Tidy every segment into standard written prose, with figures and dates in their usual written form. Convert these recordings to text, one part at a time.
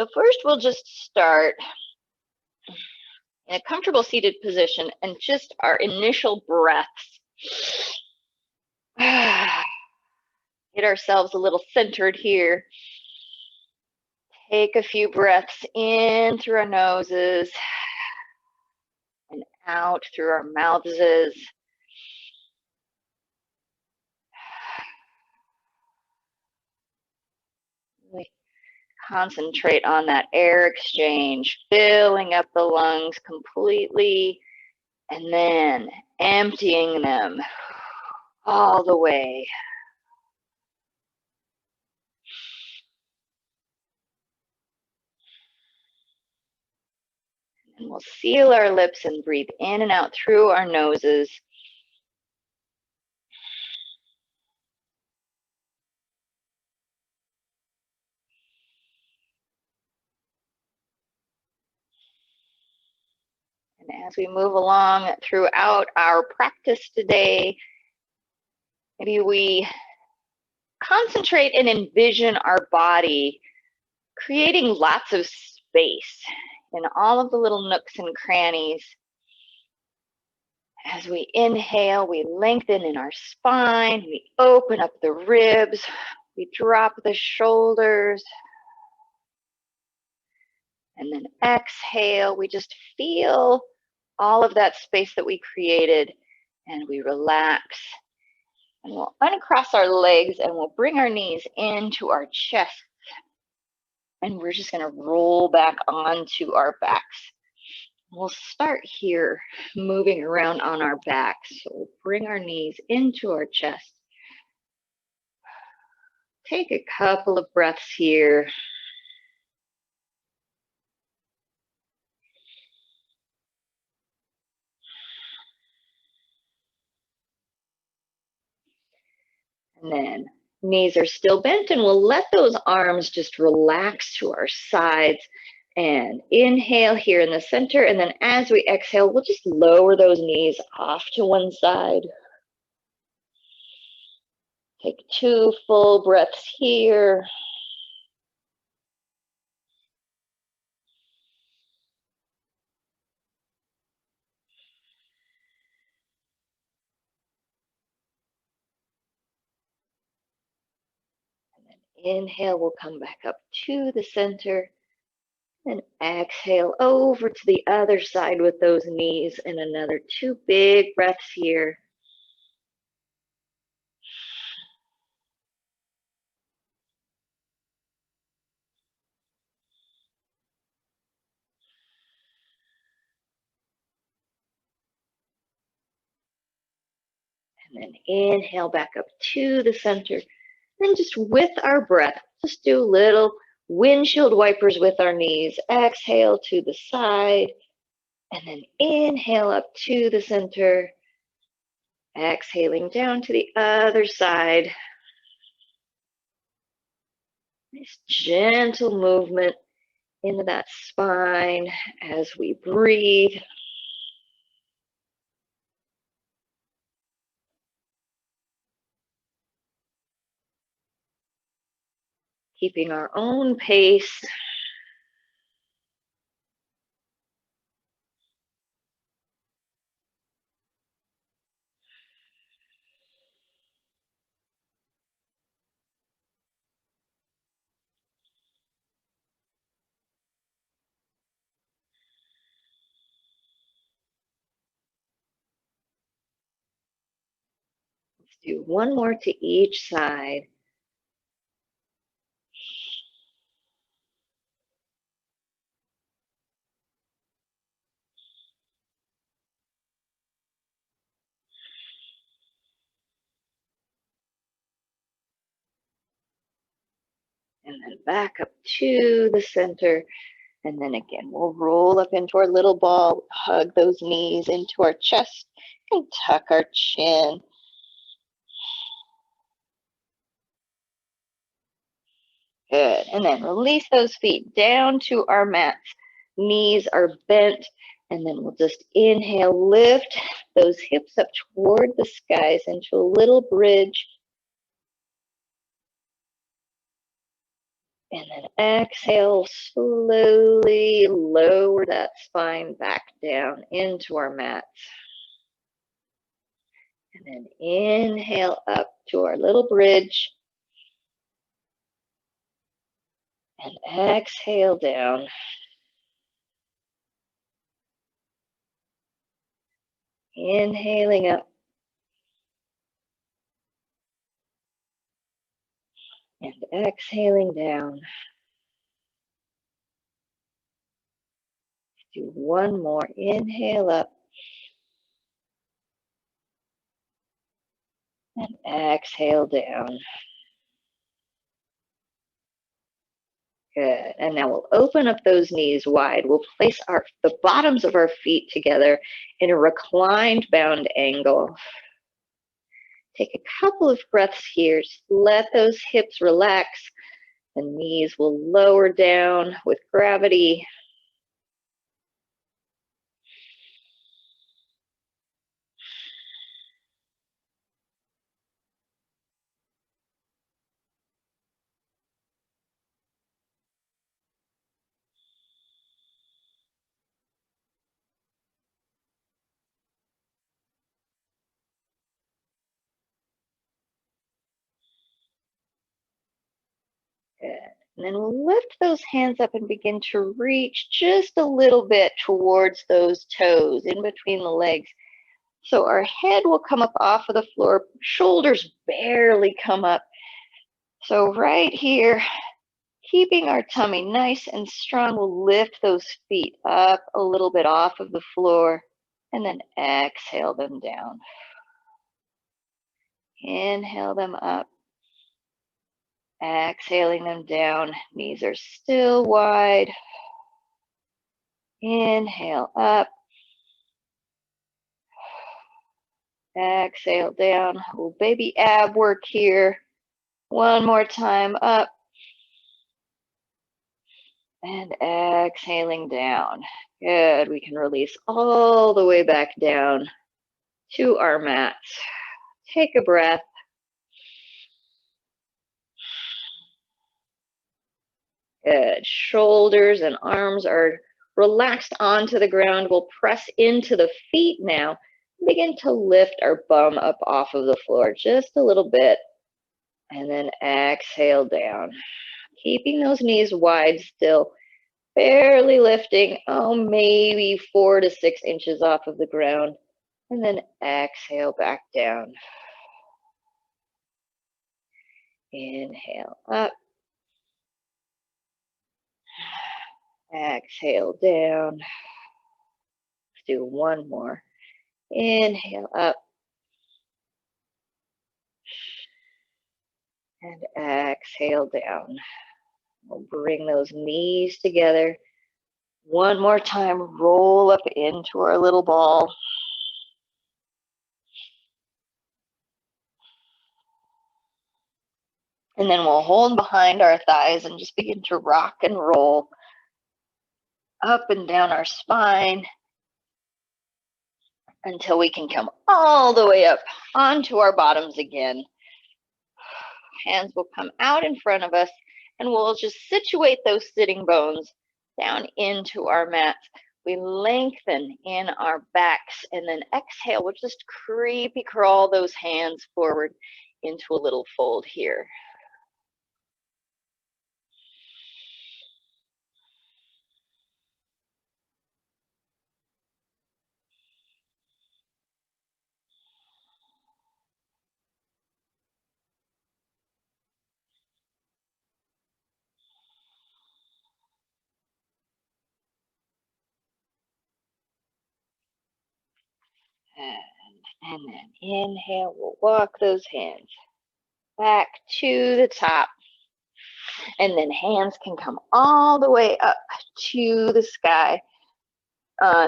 So first we'll just start in a comfortable seated position and just our initial breaths. Get ourselves a little centered here. Take a few breaths in through our noses and out through our mouths. Really concentrate on that air exchange, filling up the lungs completely and then emptying them all the way. And we'll seal our lips and breathe in and out through our noses. And as we move along throughout our practice today, maybe we concentrate and envision our body creating lots of space in all of the little nooks and crannies. As we inhale, we lengthen in our spine, we open up the ribs, we drop the shoulders, and then exhale, we just feel all of that space that we created, and we relax. And we'll uncross our legs and we'll bring our knees into our chest. And we're just going to roll back onto our backs. We'll start here, moving around on our backs. So we'll bring our knees into our chest. Take a couple of breaths here. And then knees are still bent, and we'll let those arms just relax to our sides. And inhale here in the center, and then as we exhale, we'll just lower those knees off to one side. Take 2 full breaths here. And then inhale, we'll come back up to the center. And exhale over to the other side with those knees, and another 2 big breaths here. And then inhale back up to the center. And just with our breath, just do little windshield wipers with our knees. Exhale to the side, and then inhale up to the center. Exhaling down to the other side. Nice gentle movement into that spine as we breathe. Keeping our own pace. Let's do one more to each side. And then back up to the center. And then again, we'll roll up into our little ball, hug those knees into our chest, and tuck our chin. Good. And then release those feet down to our mats. Knees are bent. And then we'll just inhale, lift those hips up toward the skies into a little bridge. And then exhale, slowly lower that spine back down into our mat. And then inhale up to our little bridge. And exhale down. Inhaling up. And exhaling down. Do one more. Inhale up. And exhale down. Good. And now we'll open up those knees wide. We'll place the bottoms of our feet together in a reclined bound angle. Take a couple of breaths here. Just let those hips relax. The knees will lower down with gravity. Good. And then we'll lift those hands up and begin to reach just a little bit towards those toes in between the legs. So our head will come up off of the floor, shoulders barely come up. So right here, keeping our tummy nice and strong, we'll lift those feet up a little bit off of the floor and then exhale them down. Inhale them up. Exhaling them down. Knees are still wide. Inhale up. Exhale down. Little baby ab work here. One more time up. And exhaling down. Good. We can release all the way back down to our mats. Take a breath. Good. Shoulders and arms are relaxed onto the ground. We'll press into the feet now. Begin to lift our bum up off of the floor just a little bit. And then exhale down. Keeping those knees wide still. Barely lifting, maybe 4 to 6 inches off of the ground. And then exhale back down. Inhale up. Exhale down. Let's do one more. Inhale up. And exhale down. We'll bring those knees together. One more time, roll up into our little ball. And then we'll hold behind our thighs and just begin to rock and roll up and down our spine until we can come all the way up onto our bottoms again. Hands will come out in front of us and we'll just situate those sitting bones down into our mats. We lengthen in our backs and then exhale. We'll just creepy crawl those hands forward into a little fold here. And then inhale, we'll walk those hands back to the top. And then hands can come all the way up to the sky.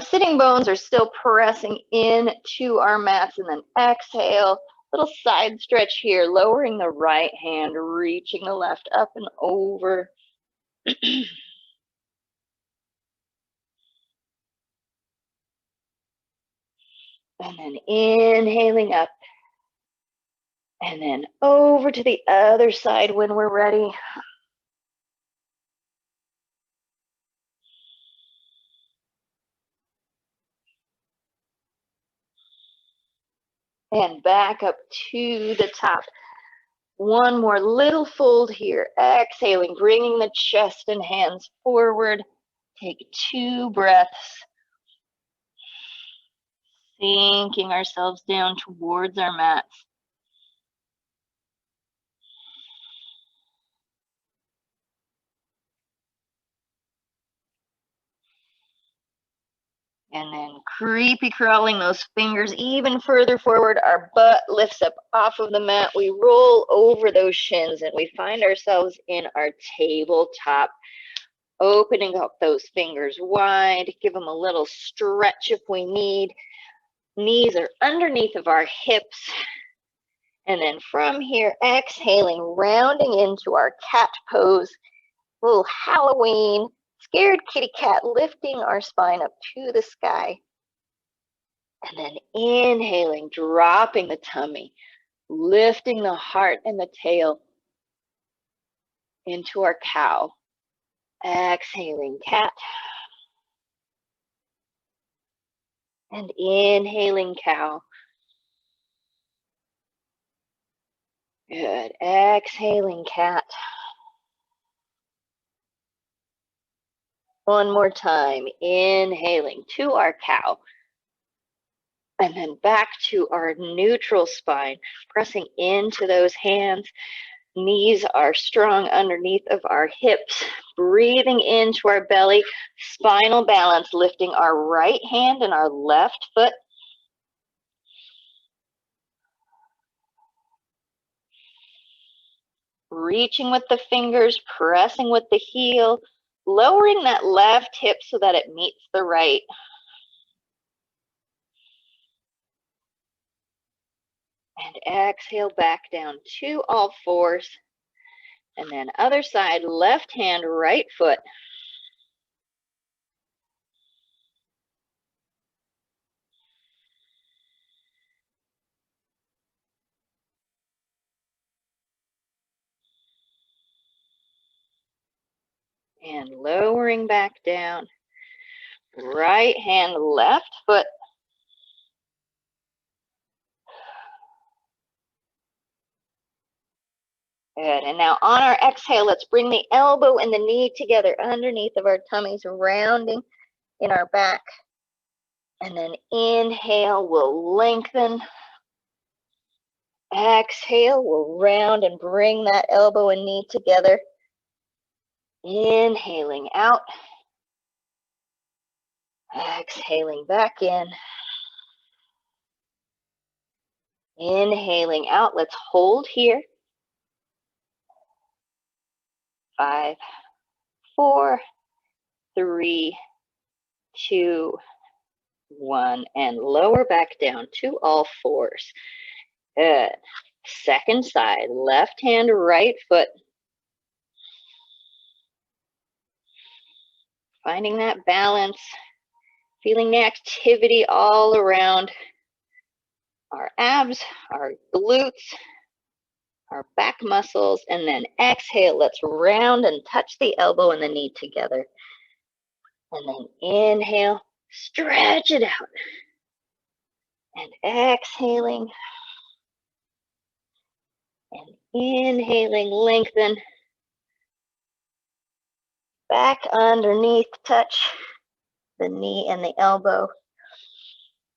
Sitting bones are still pressing into our mats, and then exhale. Little side stretch here, lowering the right hand, reaching the left up and over. And then inhaling up. And then over to the other side when we're ready. And back up to the top. One more little fold here. Exhaling, bringing the chest and hands forward. Take 2 breaths. Sinking ourselves down towards our mats. And then creepy crawling those fingers even further forward. Our butt lifts up off of the mat. We roll over those shins and we find ourselves in our tabletop. Opening up those fingers wide. Give them a little stretch if we need. Knees are underneath of our hips. And then from here, exhaling, rounding into our cat pose. Little Halloween, scared kitty cat, lifting our spine up to the sky. And then inhaling, dropping the tummy, lifting the heart and the tail into our cow. Exhaling, cat. And inhaling, cow. Good. Exhaling, cat. One more time. Inhaling to our cow. And then back to our neutral spine, pressing into those hands. Knees are strong underneath of our hips. Breathing into our belly. Spinal balance, lifting our right hand and our left foot. Reaching with the fingers, pressing with the heel, lowering that left hip so that it meets the right. And exhale back down to all fours. And then other side, left hand, right foot. And lowering back down. Right hand, left foot. Good. And now on our exhale, let's bring the elbow and the knee together underneath of our tummies, rounding in our back. And then inhale, we'll lengthen. Exhale, we'll round and bring that elbow and knee together. Inhaling out. Exhaling back in. Inhaling out. Let's hold here. 5, 4, 3, 2, 1. And lower back down to all fours. Good. Second side. Left hand, right foot. Finding that balance. Feeling the activity all around our abs, our glutes, our back muscles, and then exhale. Let's round and touch the elbow and the knee together. And then inhale, stretch it out. And exhaling. And inhaling, lengthen. Back underneath, touch the knee and the elbow.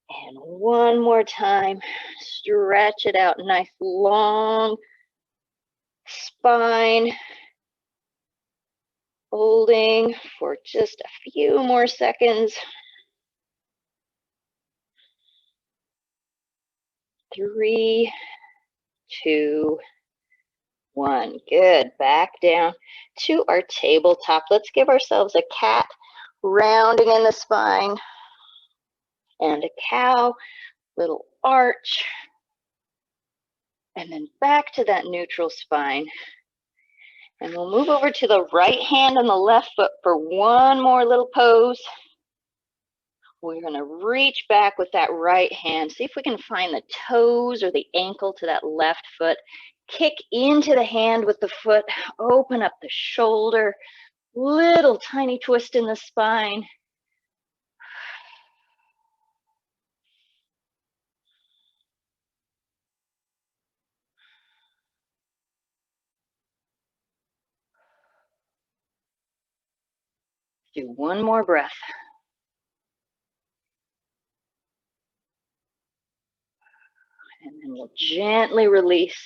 And one more time, stretch it out. Nice long spine. Holding for just a few more seconds. 3, 2, 1. Good. Back down to our tabletop. Let's give ourselves a cat, rounding in the spine, and a cow, little arch, and then back to that neutral spine. And we'll move over to the right hand and the left foot for one more little pose. We're going to reach back with that right hand. See if we can find the toes or the ankle to that left foot. Kick into the hand with the foot. Open up the shoulder. Little tiny twist in the spine. Do one more breath. And then we'll gently release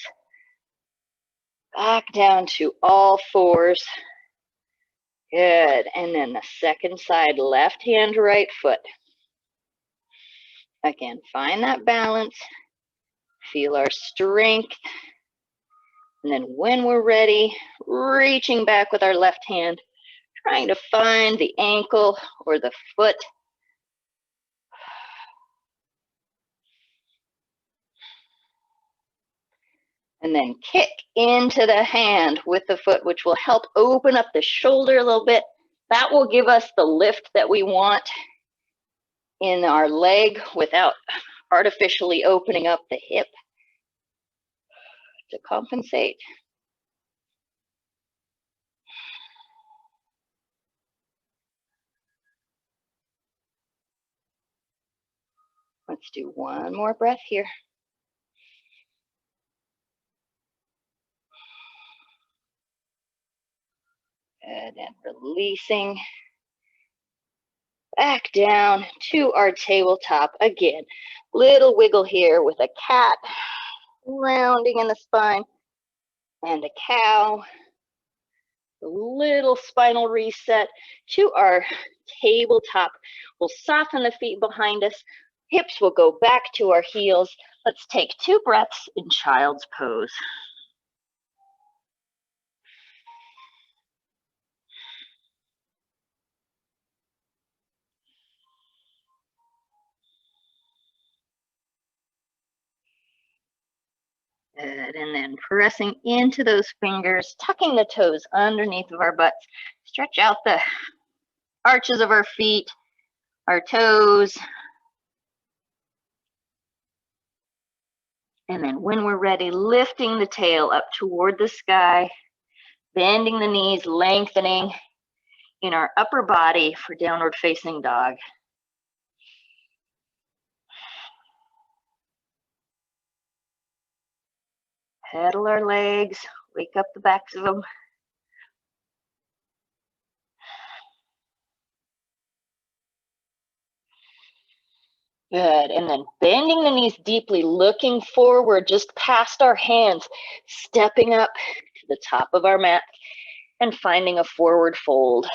back down to all fours. Good. And then the second side, left hand, right foot. Again, find that balance. Feel our strength. And then when we're ready, reaching back with our left hand, trying to find the ankle or the foot. And then kick into the hand with the foot, which will help open up the shoulder a little bit. That will give us the lift that we want in our leg without artificially opening up the hip to compensate. Let's do one more breath here. Good, and releasing back down to our tabletop. Again, little wiggle here with a cat, rounding in the spine, and a cow. A little spinal reset to our tabletop. We'll soften the feet behind us. Hips will go back to our heels. Let's take 2 breaths in child's pose. Good, and then pressing into those fingers, tucking the toes underneath of our butts. Stretch out the arches of our feet, our toes. And then when we're ready, lifting the tail up toward the sky, bending the knees, lengthening in our upper body for downward facing dog. Pedal our legs, wake up the backs of them. Good, and then bending the knees deeply, looking forward just past our hands, stepping up to the top of our mat and finding a forward fold.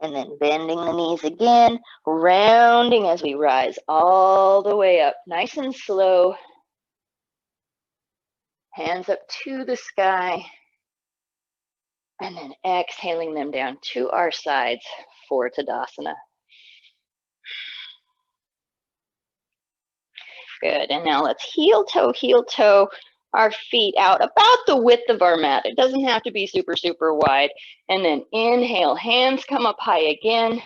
And then bending the knees again, rounding as we rise all the way up, nice and slow. Hands up to the sky. And then exhaling them down to our sides for Tadasana. Good, and now let's heel toe our feet out about the width of our mat. It doesn't have to be super, super wide. And then inhale, hands come up high again.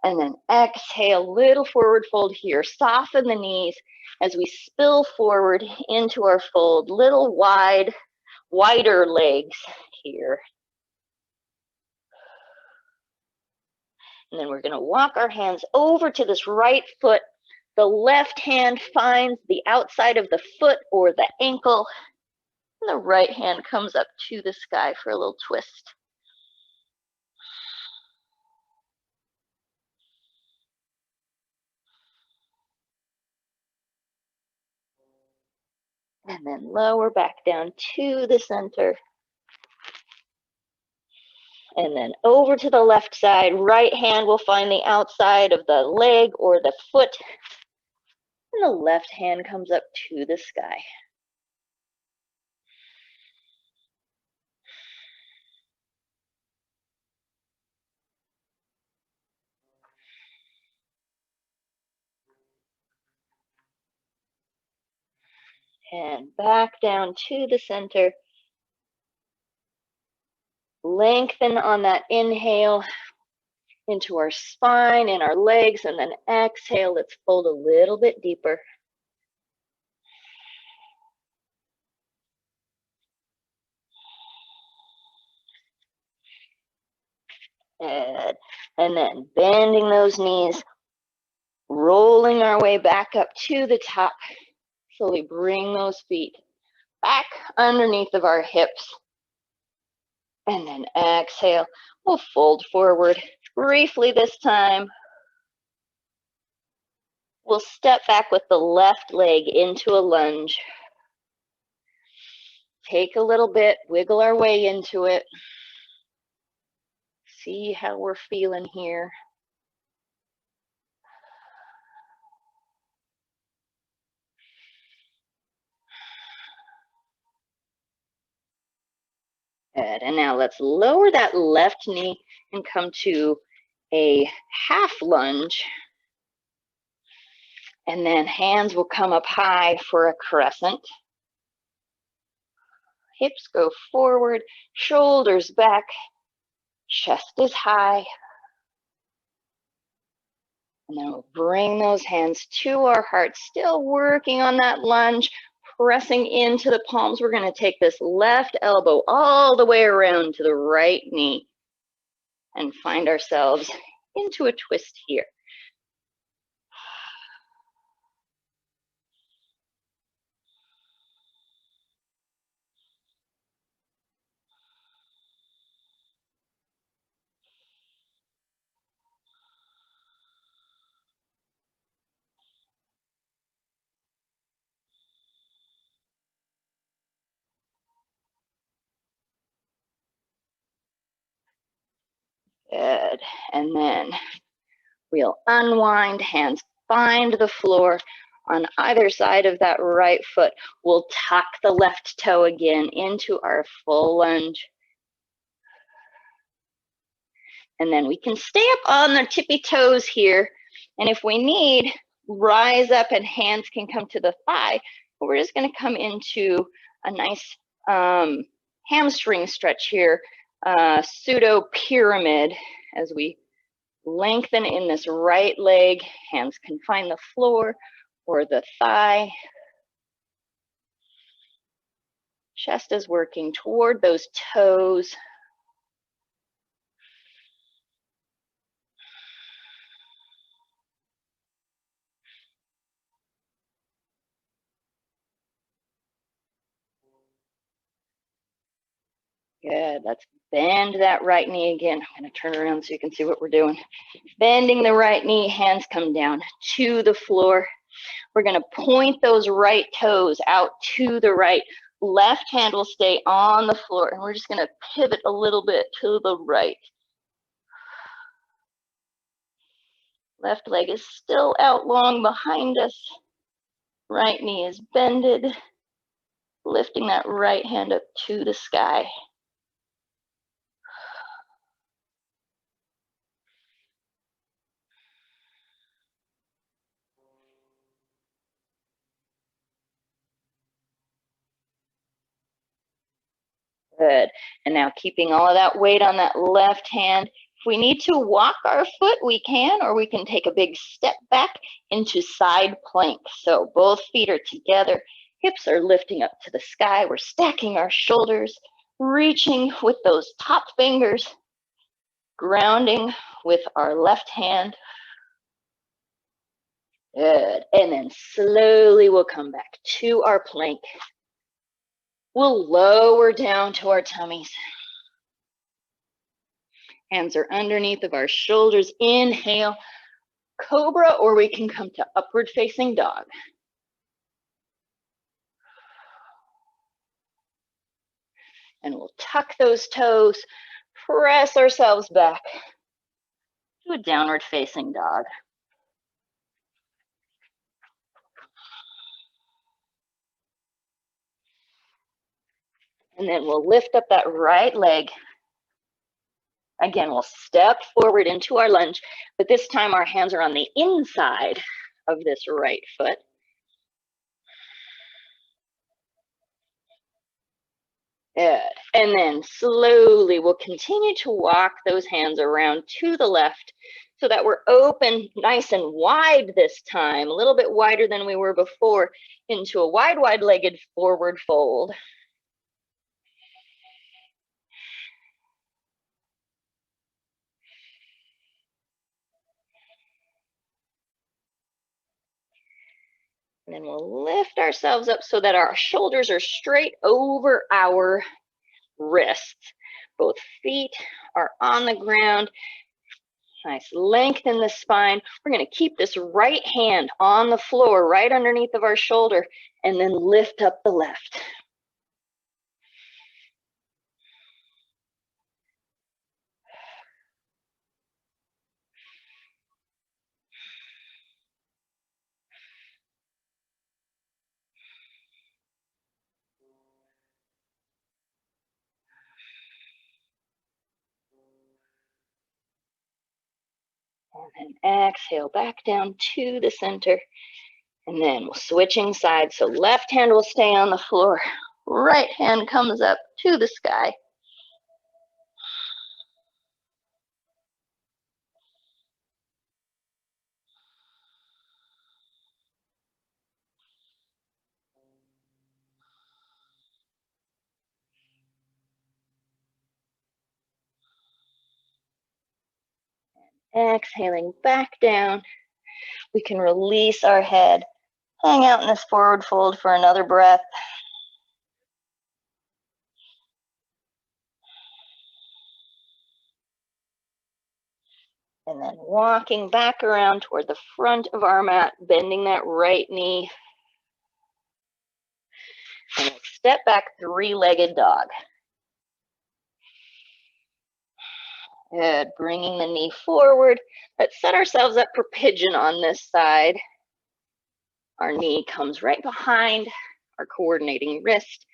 And then exhale, little forward fold here. Soften the knees as we spill forward into our fold. Little wider legs here. And then we're gonna walk our hands over to this right foot. The left hand finds the outside of the foot or the ankle. And the right hand comes up to the sky for a little twist. And then lower back down to the center. And then over to the left side. Right hand will find the outside of the leg or the foot. And the left hand comes up to the sky. And back down to the center. Lengthen on that inhale into our spine and our legs, and then exhale, let's fold a little bit deeper. Good. And then bending those knees, rolling our way back up to the top. Slowly bring those feet back underneath of our hips. And then exhale. We'll fold forward briefly this time. We'll step back with the left leg into a lunge. Take a little bit, wiggle our way into it. See how we're feeling here. Good. And now let's lower that left knee and come to a half lunge. And then hands will come up high for a crescent. Hips go forward, shoulders back, chest is high. And then we'll bring those hands to our heart, still working on that lunge, pressing into the palms. We're going to take this left elbow all the way around to the right knee and find ourselves into a twist here. Good. And then we'll unwind, hands find the floor on either side of that right foot. We'll tuck the left toe again into our full lunge. And then we can stay up on the tippy toes here. And if we need, rise up and hands can come to the thigh. But we're just going to come into a nice hamstring stretch here, pseudo pyramid, as we lengthen in this right leg. Hands can find the floor or the thigh. Chest is working toward those toes. Good. Let's bend that right knee again. I'm going to turn around so you can see what we're doing. Bending the right knee, hands come down to the floor. We're going to point those right toes out to the right. Left hand will stay on the floor, and we're just going to pivot a little bit to the right. Left leg is still out long behind us. Right knee is bended. Lifting that right hand up to the sky. Good. And now keeping all of that weight on that left hand. If we need to walk our foot, we can, or we can take a big step back into side plank. So both feet are together, hips are lifting up to the sky. We're stacking our shoulders, reaching with those top fingers, grounding with our left hand. Good. And then slowly we'll come back to our plank. We'll lower down to our tummies. Hands are underneath of our shoulders. Inhale, cobra, or we can come to upward facing dog. And we'll tuck those toes, press ourselves back to a downward facing dog. And then we'll lift up that right leg. Again, we'll step forward into our lunge, but this time our hands are on the inside of this right foot. Good. And then slowly we'll continue to walk those hands around to the left so that we're open, nice and wide this time, a little bit wider than we were before, into a wide-legged forward fold. And then we'll lift ourselves up so that our shoulders are straight over our wrists. Both feet are on the ground. Nice length in the spine. We're going to keep this right hand on the floor, right underneath of our shoulder, and then lift up the left. And then exhale back down to the center. And then we'll switching sides. So left hand will stay on the floor. Right hand comes up to the sky. Exhaling back down. We can release our head. Hang out in this forward fold for another breath. And then walking back around toward the front of our mat, bending that right knee. And we'll step back, three-legged dog. Good, bringing the knee forward. Let's set ourselves up for pigeon on this side. Our knee comes right behind our coordinating wrist.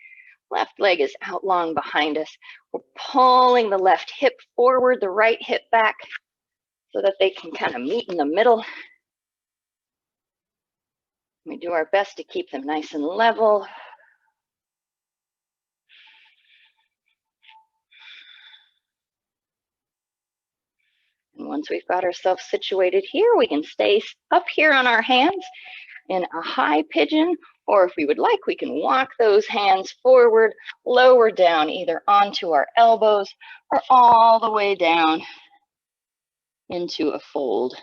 Left leg is out long behind us. We're pulling the left hip forward, the right hip back, so that they can kind of meet in the middle. We do our best to keep them nice and level. And once we've got ourselves situated here, we can stay up here on our hands in a high pigeon, or if we would like, we can walk those hands forward, lower down, either onto our elbows or all the way down into a fold.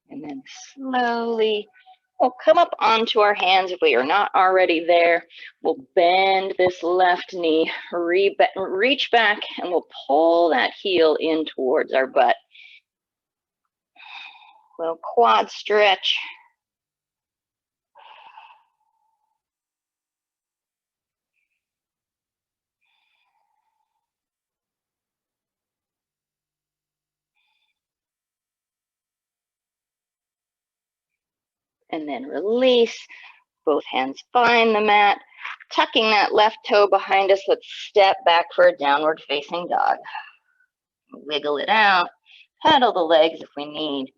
And then slowly, we'll come up onto our hands if we are not already there. We'll bend this left knee, reach back, and we'll pull that heel in towards our butt. Little quad stretch. And then release. Both hands find the mat. Tucking that left toe behind us, let's step back for a downward facing dog. Wiggle it out. Pedal the legs if we need.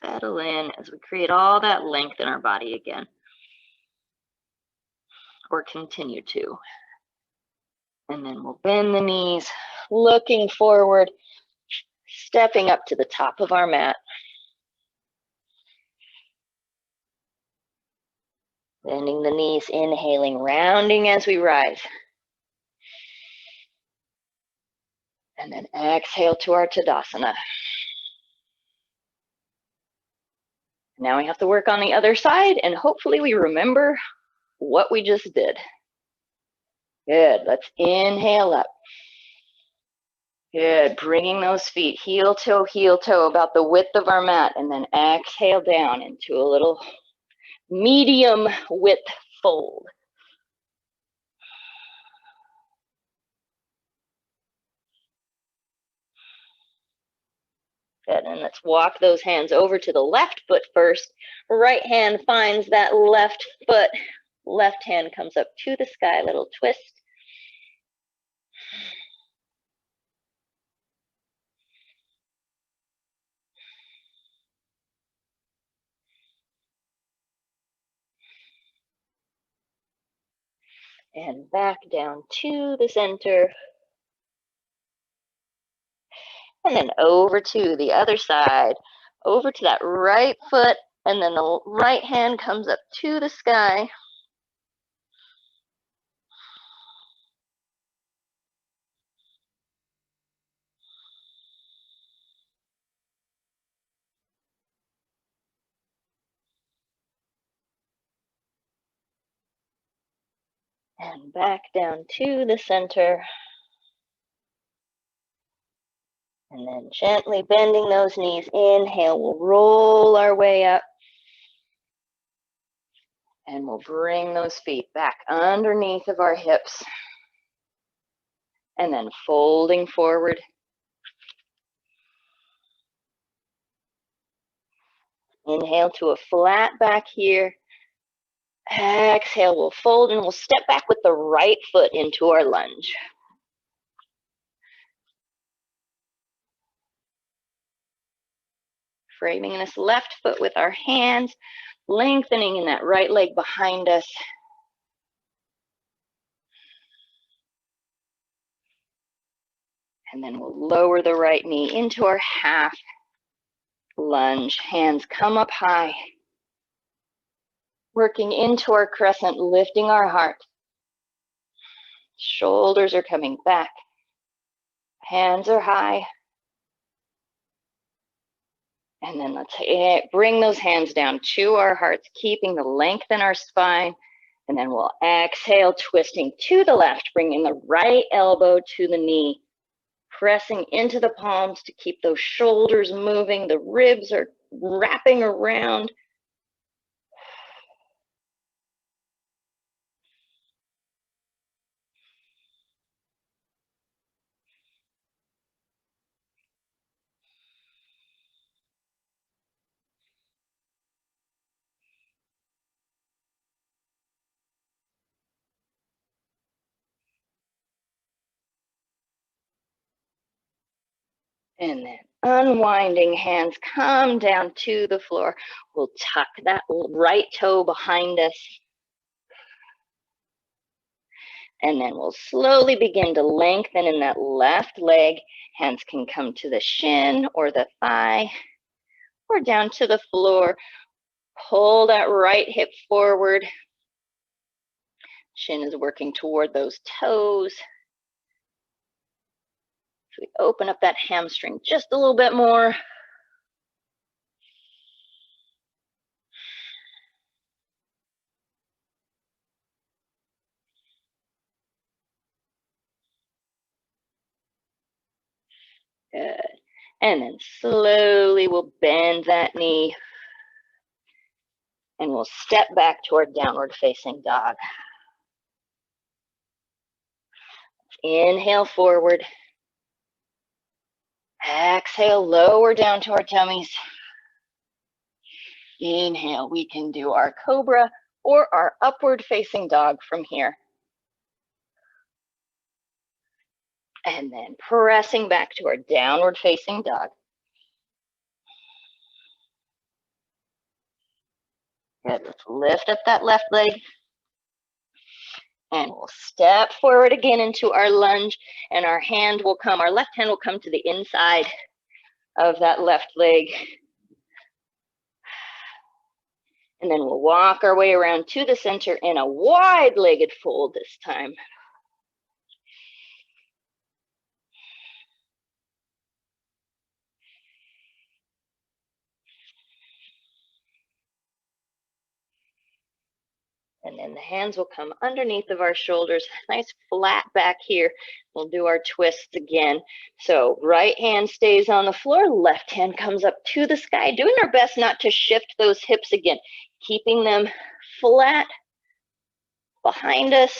Settle in as we create all that length in our body again. Or continue to. And then we'll bend the knees, looking forward, stepping up to the top of our mat. Bending the knees, inhaling, rounding as we rise. And then exhale to our Tadasana. Now we have to work on the other side, and hopefully we remember what we just did. Good, let's inhale up. Good, bringing those feet heel toe about the width of our mat, and then exhale down into a little medium width fold. Good, and let's walk those hands over to the left foot first. Right hand finds that left foot. Left hand comes up to the sky, little twist. And back down to the center. And then over to the other side, over to that right foot, and then the right hand comes up to the sky. And back down to the center. And then gently bending those knees. Inhale, we'll roll our way up. And we'll bring those feet back underneath of our hips. And then folding forward. Inhale to a flat back here. Exhale, we'll fold and we'll step back with the right foot into our lunge. Framing this left foot with our hands, lengthening in that right leg behind us. And then we'll lower the right knee into our half lunge. Hands come up high. Working into our crescent, lifting our heart. Shoulders are coming back. Hands are high. And then let's bring those hands down to our hearts, keeping the length in our spine. And then we'll exhale, twisting to the left, bringing the right elbow to the knee. Pressing into the palms to keep those shoulders moving. The ribs are wrapping around. And then unwinding, hands come down to the floor. We'll tuck that right toe behind us. And then we'll slowly begin to lengthen in that left leg. Hands can come to the shin or the thigh or down to the floor. Pull that right hip forward. Shin is working toward those toes. So we open up that hamstring just a little bit more. Good. And then slowly we'll bend that knee. And we'll step back to our downward facing dog. Inhale forward. Exhale, lower down to our tummies. Inhale, we can do our cobra or our upward facing dog from here. And then pressing back to our downward facing dog. Good, let's lift up that left leg. And we'll step forward again into our lunge, and our left hand will come to the inside of that left leg. And then we'll walk our way around to the center in a wide-legged fold this time. And then the hands will come underneath of our shoulders, nice flat back here. We'll do our twists again. So right hand stays on the floor, left hand comes up to the sky, doing our best not to shift those hips again, keeping them flat behind us.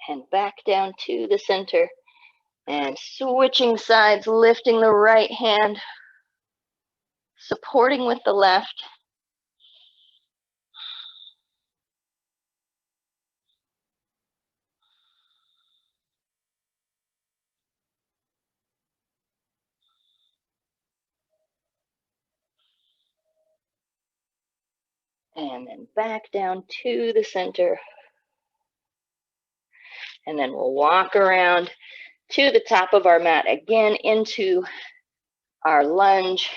and back down to the center. And switching sides, lifting the right hand, supporting with the left. And then back down to the center. And then we'll walk around to the top of our mat again into our lunge.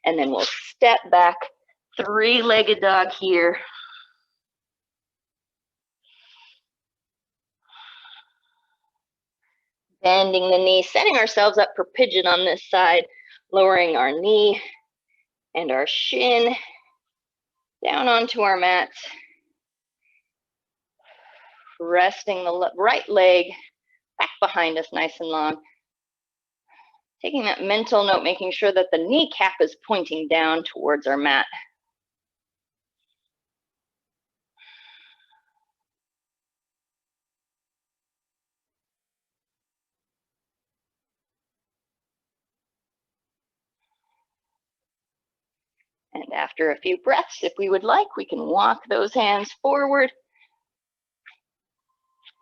And then we'll step back, three-legged dog here. Bending the knee, setting ourselves up for pigeon on this side, lowering our knee and our shin down onto our mats. Resting the right leg back behind us nice and long. Taking that mental note, making sure that the kneecap is pointing down towards our mat. And after a few breaths, if we would like, we can walk those hands forward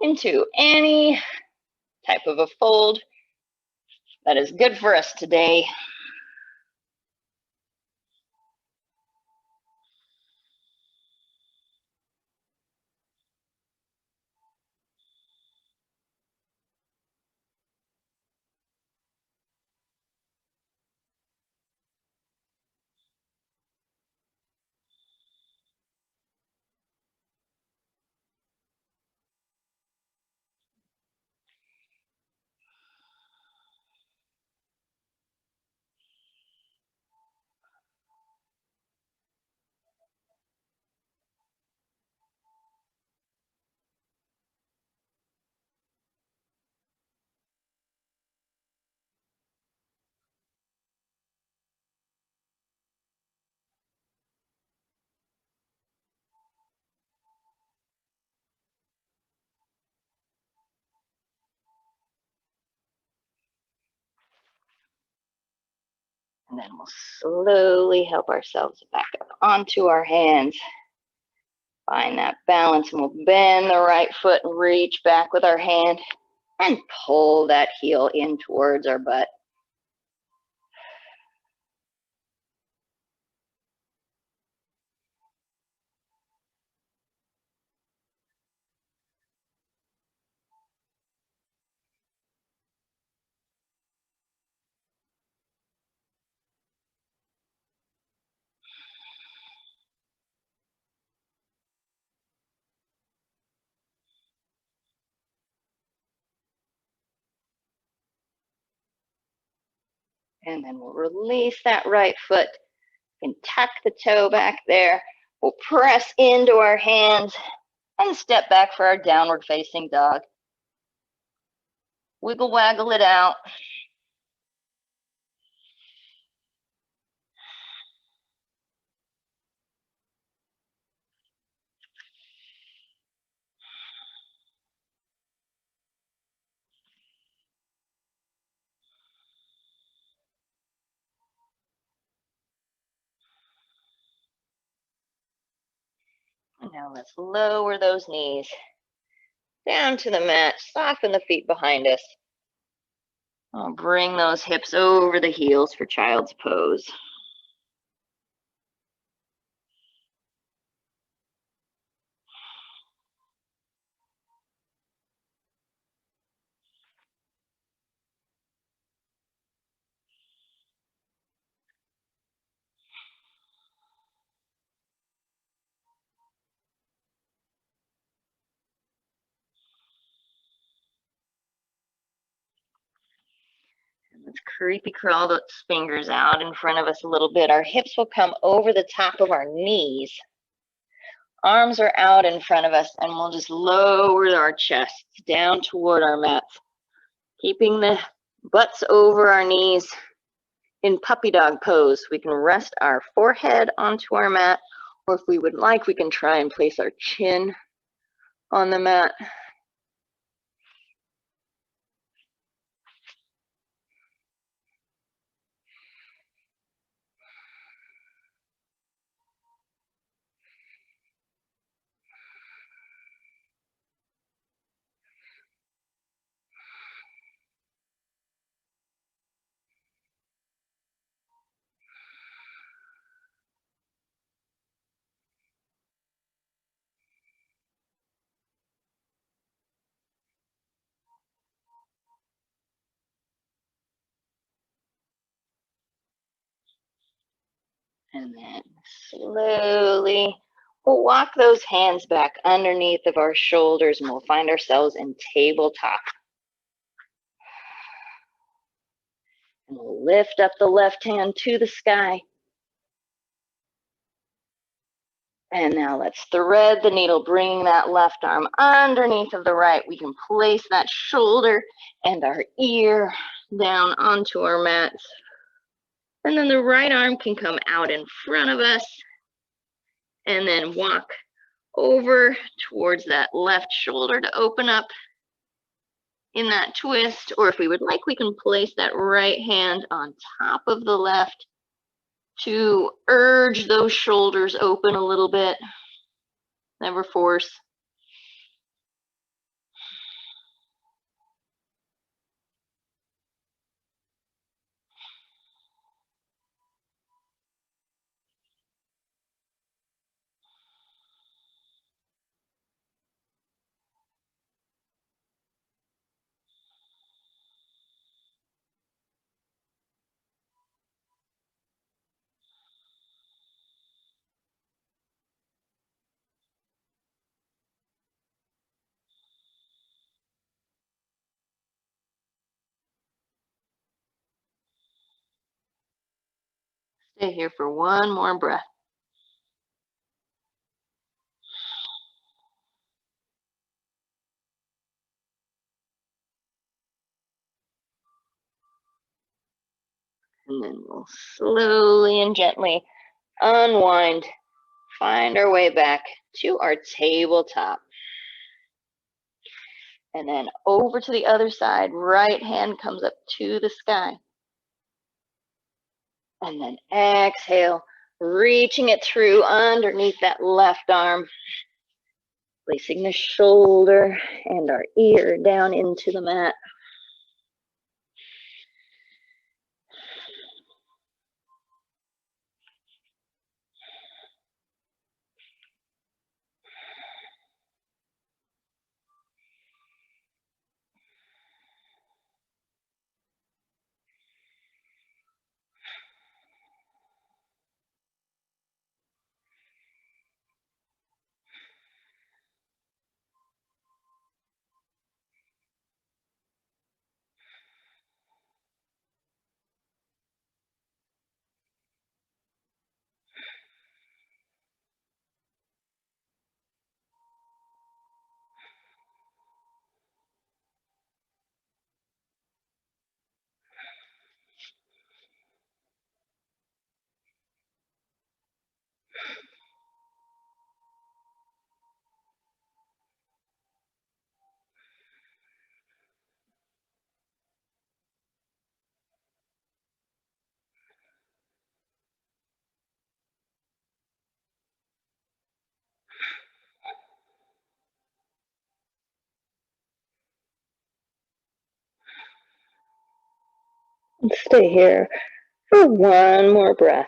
into any type of a fold that is good for us today. And then we'll slowly help ourselves back up onto our hands. Find that balance, and we'll bend the right foot and reach back with our hand and pull that heel in towards our butt. And then we'll release that right foot and tuck the toe back there. We'll press into our hands and step back for our downward facing dog. Wiggle waggle it out. And now let's lower those knees down to the mat. Soften the feet behind us. I'll bring those hips over the heels for child's pose. Let's creepy crawl those fingers out in front of us a little bit. Our hips will come over the top of our knees. Arms are out in front of us, and we'll just lower our chests down toward our mats, keeping the butts over our knees in puppy dog pose. We can rest our forehead onto our mat, or if we would like, we can try and place our chin on the mat. And then slowly we'll walk those hands back underneath of our shoulders and we'll find ourselves in tabletop. And we'll lift up the left hand to the sky. And now let's thread the needle, bringing that left arm underneath of the right. We can place that shoulder and our ear down onto our mats. And then the right arm can come out in front of us and then walk over towards that left shoulder to open up in that twist. Or if we would like, we can place that right hand on top of the left to urge those shoulders open a little bit. Never force. Stay here for one more breath. And then we'll slowly and gently unwind, find our way back to our tabletop. And then over to the other side, right hand comes up to the sky. And then exhale, reaching it through underneath that left arm, placing the shoulder and our ear down into the mat. And stay here for one more breath.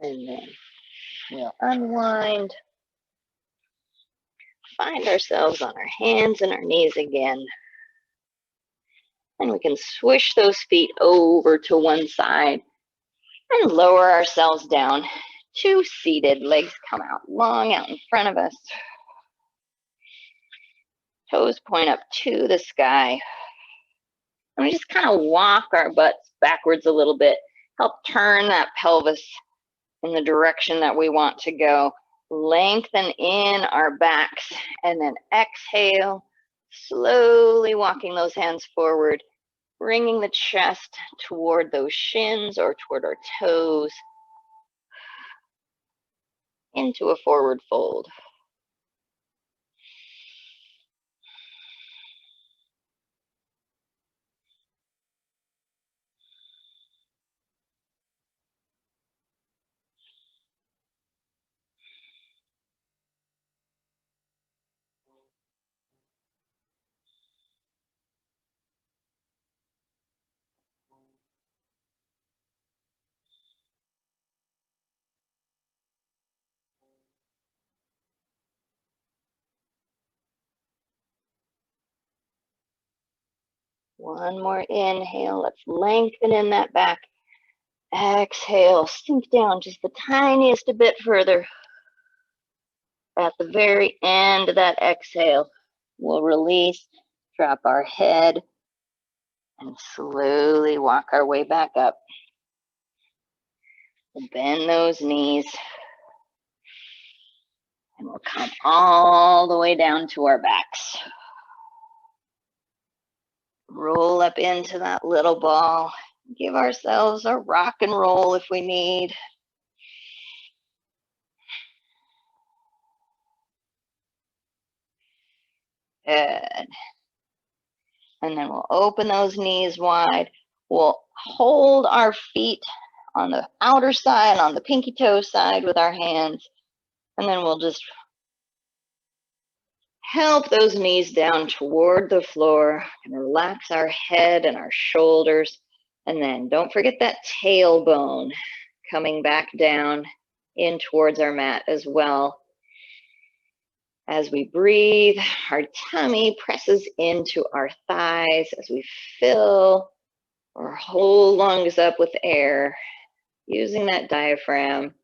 And then we'll unwind, find ourselves on our hands and our knees again. And we can swish those feet over to one side and lower ourselves down to seated. Legs come out long out in front of us. Toes point up to the sky. And we just kind of walk our butts backwards a little bit. Help turn that pelvis in the direction that we want to go. Lengthen in our backs and then exhale, slowly walking those hands forward, bringing the chest toward those shins or toward our toes into a forward fold. One more inhale. Let's lengthen in that back. Exhale, sink down just the tiniest a bit further. At the very end of that exhale, we'll release, drop our head, and slowly walk our way back up. We'll bend those knees, and we'll come all the way down to our backs. Roll up into that little ball. Give ourselves a rock and roll if we need. Good. And then we'll open those knees wide. We'll hold our feet on the outer side, on the pinky toe side with our hands. And then we'll just help those knees down toward the floor and relax our head and our shoulders. And then don't forget that tailbone coming back down in towards our mat as well. As we breathe, our tummy presses into our thighs as we fill our whole lungs up with air, using that diaphragm.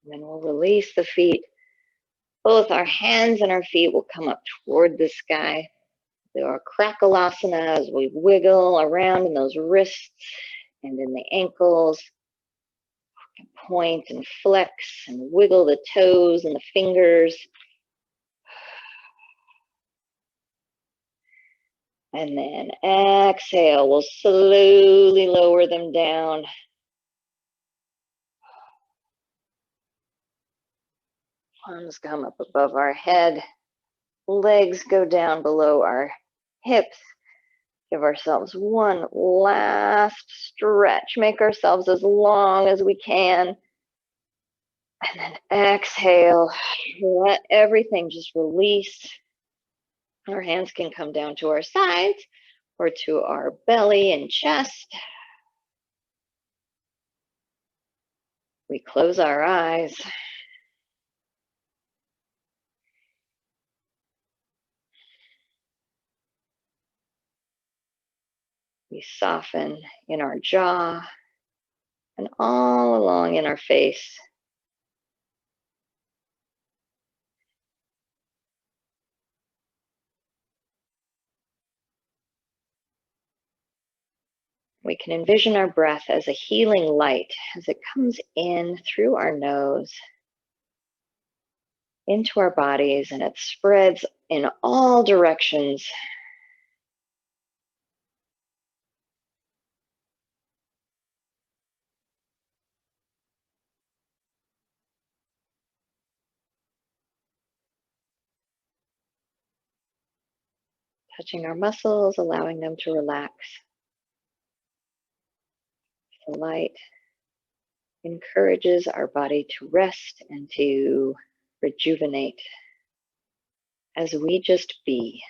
And then we'll release the feet. Both our hands and our feet will come up toward the sky. Do our krakalasana as we wiggle around in those wrists and in the ankles. And point and flex and wiggle the toes and the fingers. And then exhale, we'll slowly lower them down. Palms come up above our head. Legs go down below our hips. Give ourselves one last stretch. Make ourselves as long as we can. And then exhale. Let everything just release. Our hands can come down to our sides or to our belly and chest. We close our eyes. We soften in our jaw and all along in our face. We can envision our breath as a healing light as it comes in through our nose into our bodies, and it spreads in all directions. Touching our muscles, allowing them to relax. The light encourages our body to rest and to rejuvenate as we just be.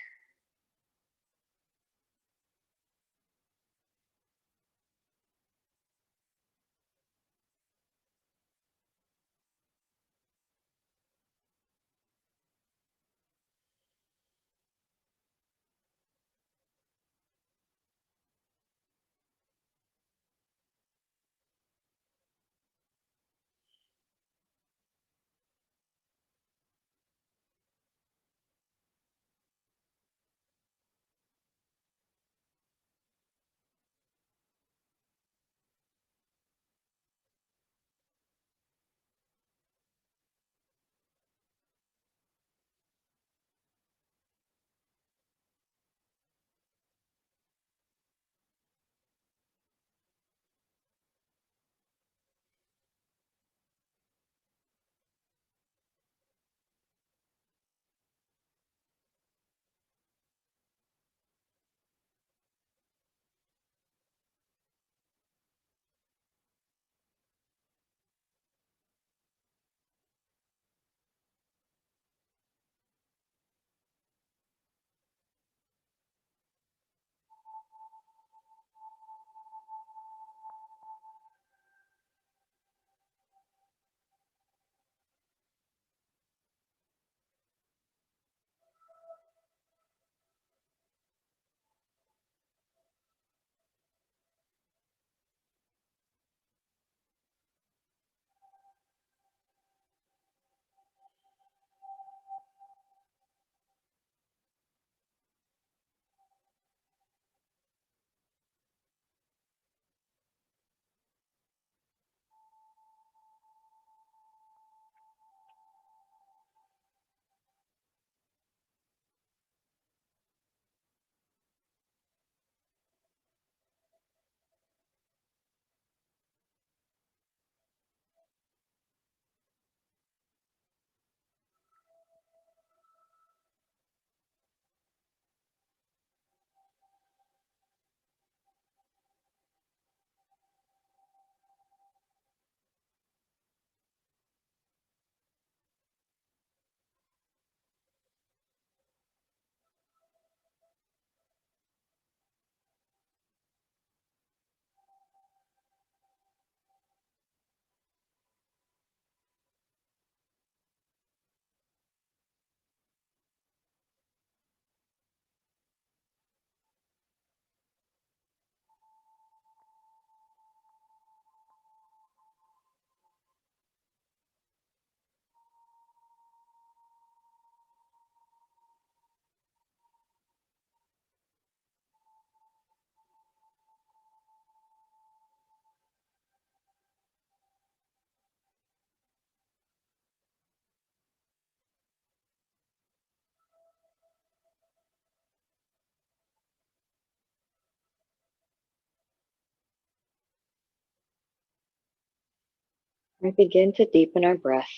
We begin to deepen our breath.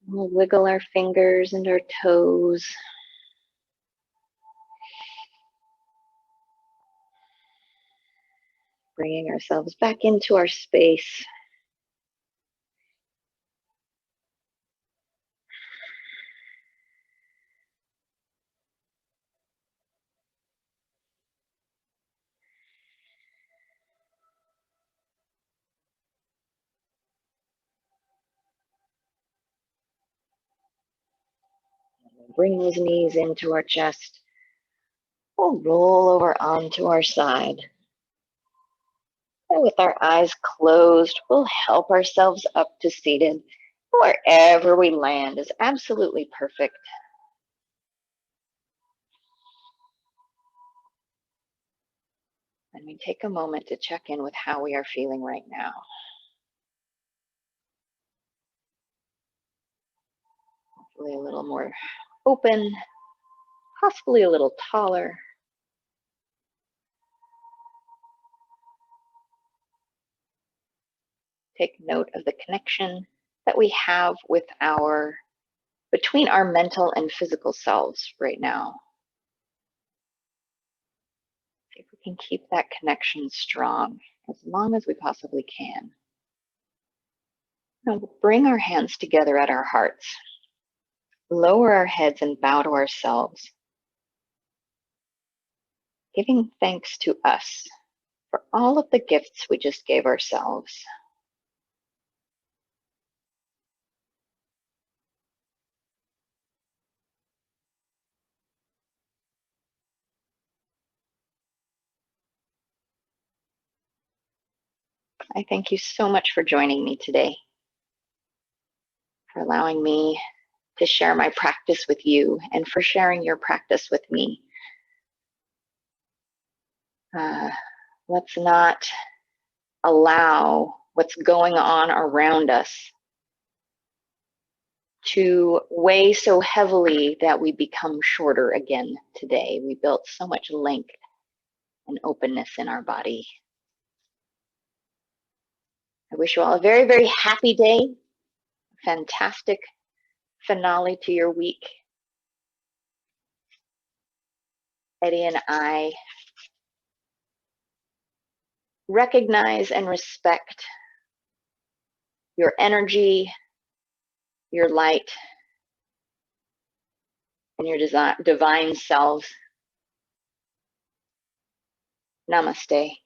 We'll wiggle our fingers and our toes. Bringing ourselves back into our space. Bring those knees into our chest. We'll roll over onto our side. And with our eyes closed, we'll help ourselves up to seated. Wherever we land is absolutely perfect. And we take a moment to check in with how we are feeling right now. Hopefully a little more open, possibly a little taller. Take note of the connection that we have with between our mental and physical selves right now. See if we can keep that connection strong as long as we possibly can. Now we'll bring our hands together at our hearts. Lower our heads and bow to ourselves, giving thanks to us for all of the gifts we just gave ourselves. I thank you so much for joining me today, for allowing me to share my practice with you and for sharing your practice with me. Let's not allow what's going on around us to weigh so heavily that we become shorter again today. We built so much length and openness in our body. I wish you all a very, very happy day, fantastic finale to your week. Eddie and I recognize and respect your energy, your light, and your divine selves. Namaste.